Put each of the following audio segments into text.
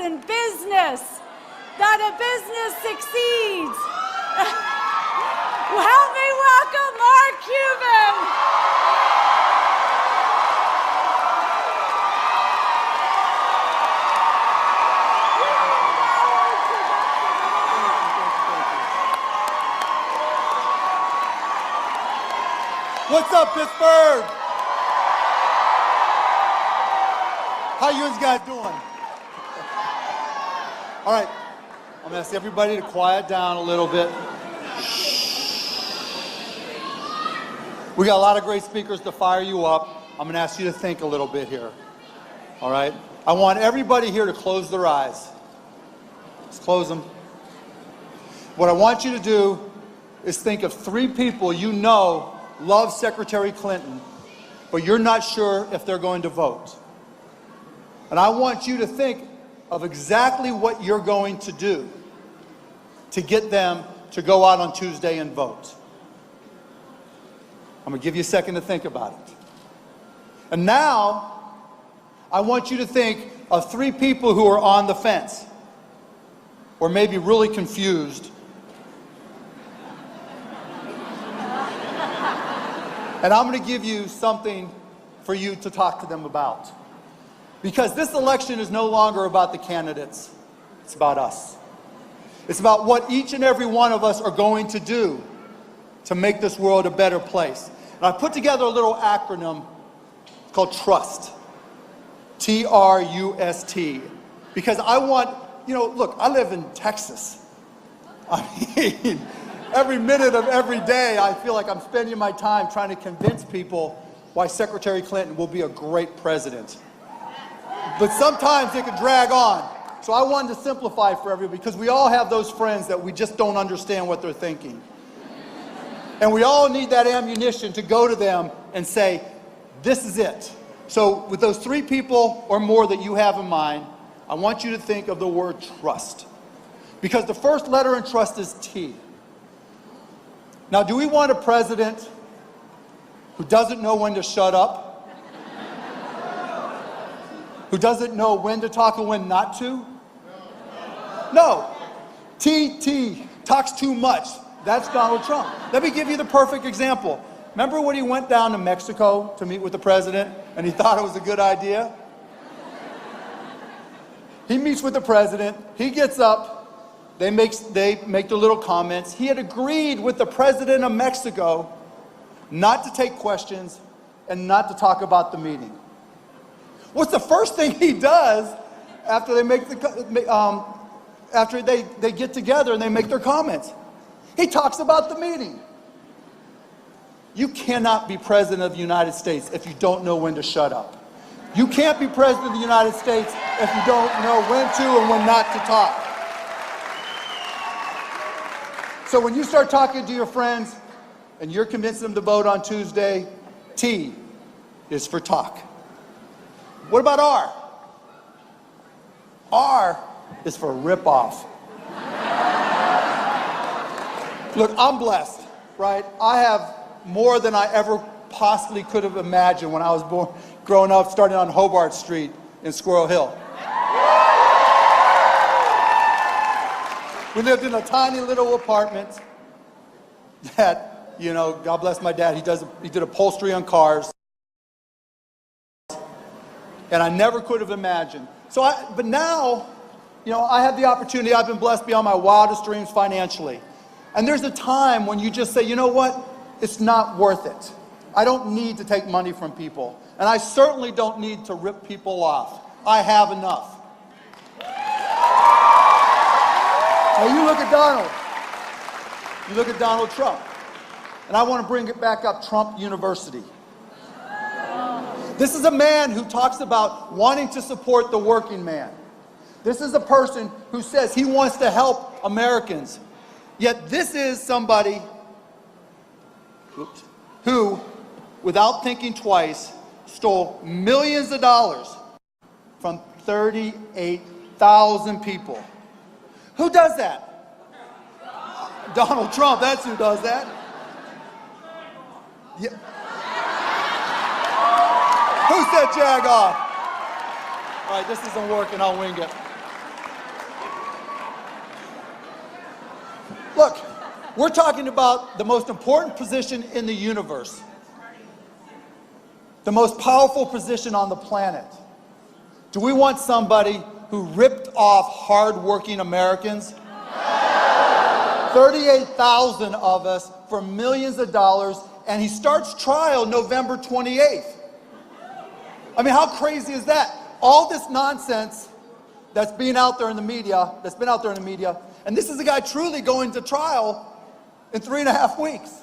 in business, that a business succeeds. Help me welcome Mark Cuban. What's up, Pittsburgh? How you guys doing? All right, I'm gonna ask everybody to quiet down a little bit. We got a lot of great speakers to fire you up. I'm gonna ask you to think a little bit here. All right? I want everybody here to close their eyes. Just close them. What I want you to do is think of 3 people you know love Secretary Clinton, but you're not sure if they're going to vote. And I want you to think of exactly what you're going to do to get them to go out on Tuesday and vote. I'm going to give you a second to think about it. And now, I want you to think of 3 people who are on the fence, or maybe really confused. And I'm going to give you something for you to talk to them about. Because this election is no longer about the candidates. It's about us. It's about what each and every one of us are going to do to make this world a better place. And I put together a little acronym called TRUST. T-R-U-S-T. Because I want, look, I live in Texas. I mean, every minute of every day, I feel like I'm spending my time trying to convince people why Secretary Clinton will be a great president. But sometimes it can drag on. So I wanted to simplify for everybody, because we all have those friends that we just don't understand what they're thinking. And we all need that ammunition to go to them and say, this is it. So with those 3 people or more that you have in mind, I want you to think of the word trust. Because the first letter in trust is T. Now, do we want a president who doesn't know when to shut up? Who doesn't know when to talk and when not to? No. T, talks too much. That's Donald Trump. Let me give you the perfect example. Remember when he went down to Mexico to meet with the president and he thought it was a good idea? He meets with the president, he gets up, they make their little comments. He had agreed with the president of Mexico not to take questions and not to talk about the meeting. What's the first thing he does after they get together and they make their comments? He talks about the meeting. You cannot be president of the United States if you don't know when to shut up. You can't be president of the United States if you don't know when to and when not to talk. So when you start talking to your friends and you're convincing them to vote on Tuesday, T is for talk. What about R? R is for rip off. Look, I'm blessed, right? I have more than I ever possibly could have imagined when I was growing up, starting on Hobart Street in Squirrel Hill. We lived in a tiny little apartment that, God bless my dad, he did upholstery on cars. And I never could have imagined. But now, I have the opportunity, I've been blessed beyond my wildest dreams financially. And there's a time when you just say, you know what? It's not worth it. I don't need to take money from people. And I certainly don't need to rip people off. I have enough. Now you look at Donald. You look at Donald Trump. And I want to bring it back up, Trump University. This is a man who talks about wanting to support the working man. This is a person who says he wants to help Americans. Yet this is somebody who, without thinking twice, stole millions of dollars from 38,000 people. Who does that? Donald Trump, that's who does that. Yeah. Who said jag off? All right, this isn't working, I'll wing it. Look, we're talking about the most important position in the universe, the most powerful position on the planet. Do we want somebody who ripped off hard-working Americans? 38,000 of us for millions of dollars, and he starts trial November 28th. I mean, how crazy is that? All this nonsense that's been out there in the media, and this is a guy truly going to trial in 3.5 weeks.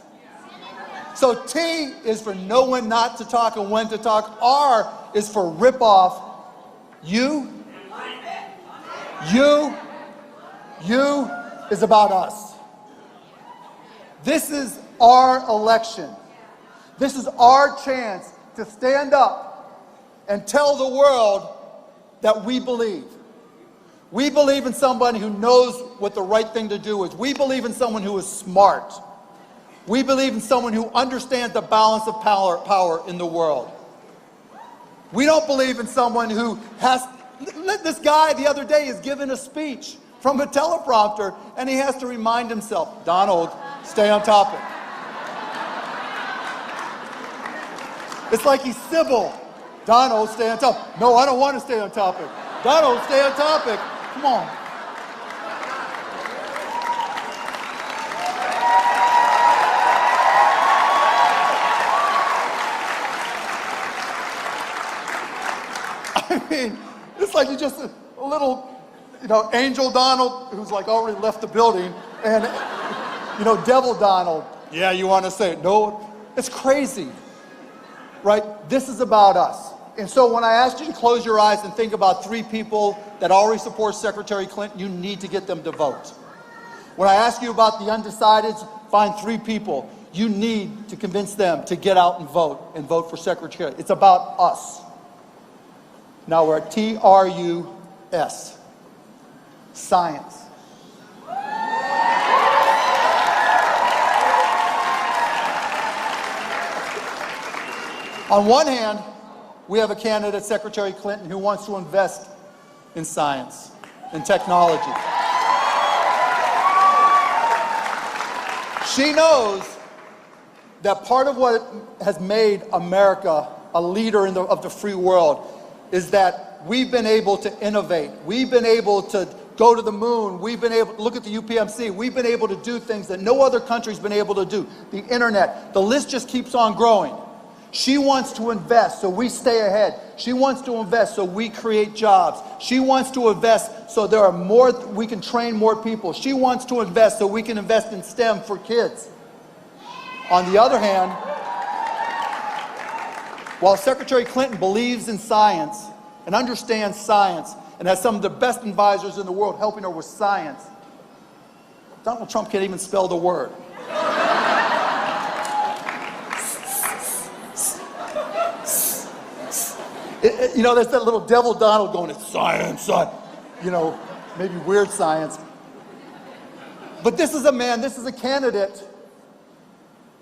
So T is for know when not to talk and when to talk. R is for rip off. You is about us. This is our election. This is our chance to stand up and tell the world that we believe. We believe in somebody who knows what the right thing to do is. We believe in someone who is smart. We believe in someone who understands the balance of power in the world. We don't believe in someone who has... This guy the other day is giving a speech from a teleprompter, and he has to remind himself, Donald, stay on topic. It's like he's Sybil. Donald, stay on topic. No, I don't want to stay on topic. Donald, stay on topic. Come on. I mean, it's like you just a little, Angel Donald who's like already left the building, and Devil Donald. Yeah, you want to say it? No, it's crazy, right? This is about us. And so when I asked you to close your eyes and think about 3 people that already support Secretary Clinton, you need to get them to vote. When I ask you about the undecideds, find 3 people. You need to convince them to get out and vote for Secretary. It's about us. Now we're at TRUS, science. On one hand, we have a candidate, Secretary Clinton, who wants to invest in science, in technology. She knows that part of what has made America a leader of the free world is that we've been able to innovate. We've been able to go to the moon. We've been able to look at the UPMC. We've been able to do things that no other country's been able to do. The internet, the list just keeps on growing. She wants to invest so we stay ahead. She wants to invest so we create jobs. She wants to invest so there are more, we can train more people. She wants to invest so we can invest in STEM for kids. On the other hand, while Secretary Clinton believes in science and understands science and has some of the best advisors in the world helping her with science, Donald Trump can't even spell the word. There's that little devil Donald going, it's science, maybe weird science. But this is a man, this is a candidate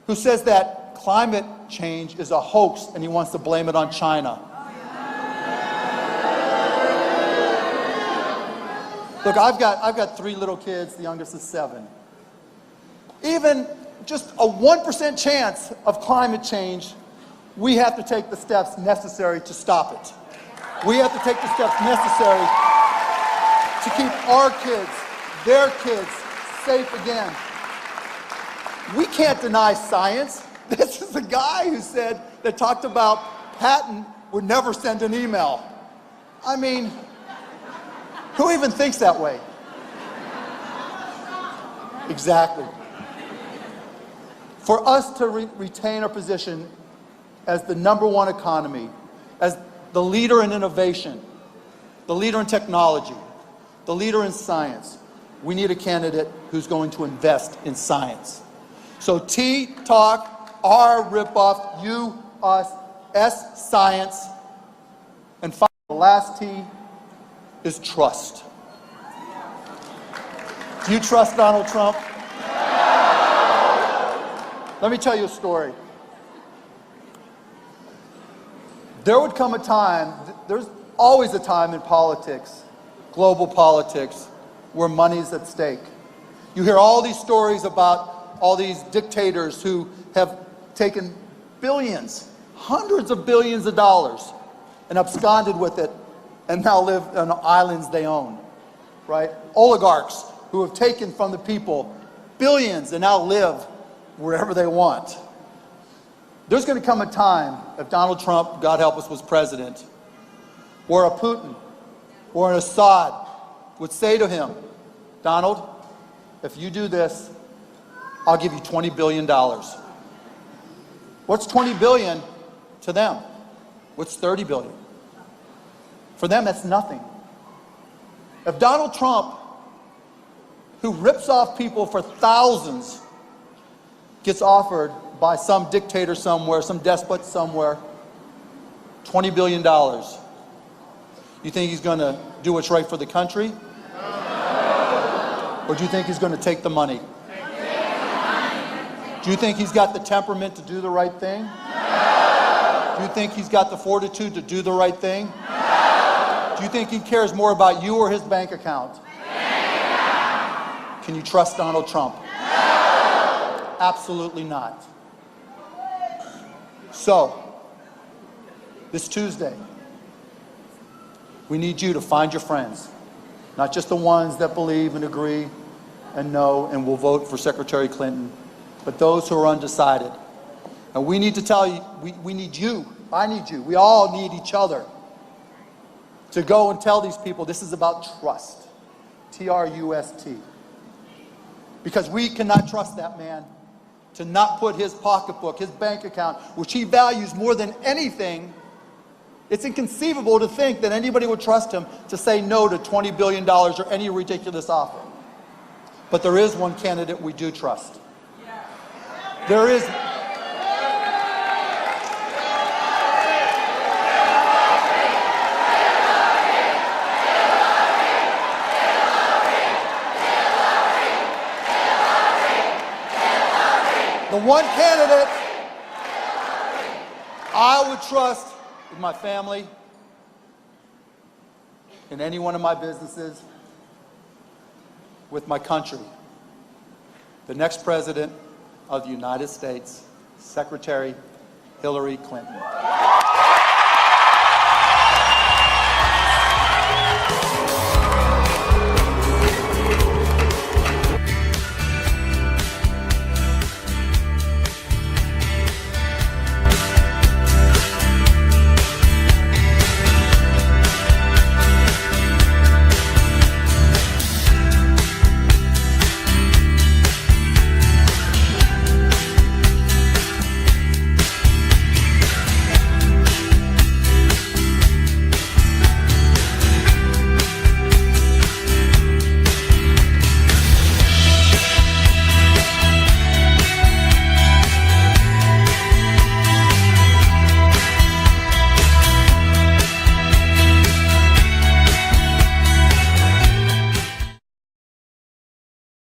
who says that climate change is a hoax and he wants to blame it on China. Look, I've got 3 little kids, the youngest is 7. Even just a 1% chance of climate change, we have to take the steps necessary to stop it. We have to take the steps necessary to keep our kids, their kids, safe again. We can't deny science. This is a guy that talked about Patton would never send an email. I mean, who even thinks that way? Exactly. For us to retain our position as the #1 economy, as the leader in innovation, the leader in technology, the leader in science, we need a candidate who's going to invest in science. So T, talk, R, rip off, U, us, S, science, and finally, the last T is trust. Do you trust Donald Trump? Let me tell you a story. There would come a time, there's always a time in politics, global politics, where money's at stake. You hear all these stories about all these dictators who have taken billions, hundreds of billions of dollars and absconded with it and now live on islands they own, right? Oligarchs who have taken from the people billions and now live wherever they want. There's going to come a time, if Donald Trump, God help us, was president, or a Putin, or an Assad would say to him, Donald, if you do this, I'll give you $20 billion. What's $20 billion to them? What's $30 billion? For them, that's nothing. If Donald Trump, who rips off people for thousands, gets offered by some dictator somewhere, some despot somewhere, $20 billion, you think he's going to do what's right for the country? Or do you think he's going to take the money? Do you think he's got the temperament to do the right thing? Do you think he's got the fortitude to do the right thing? Do you think he cares more about you or his bank account? Can you trust Donald Trump? Absolutely not. So, this Tuesday, we need you to find your friends, not just the ones that believe and agree and know and will vote for Secretary Clinton, but those who are undecided. And we need to tell you, we need you, I need you, we all need each other to go and tell these people this is about trust, T-R-U-S-T. Because we cannot trust that man to not put his pocketbook, his bank account, which he values more than anything. It's inconceivable to think that anybody would trust him to say no to $20 billion or any ridiculous offer. But there is one candidate we do trust. There is. The one candidate I would trust with my family, in any one of my businesses, with my country. The next president of the United States, Secretary Hillary Clinton.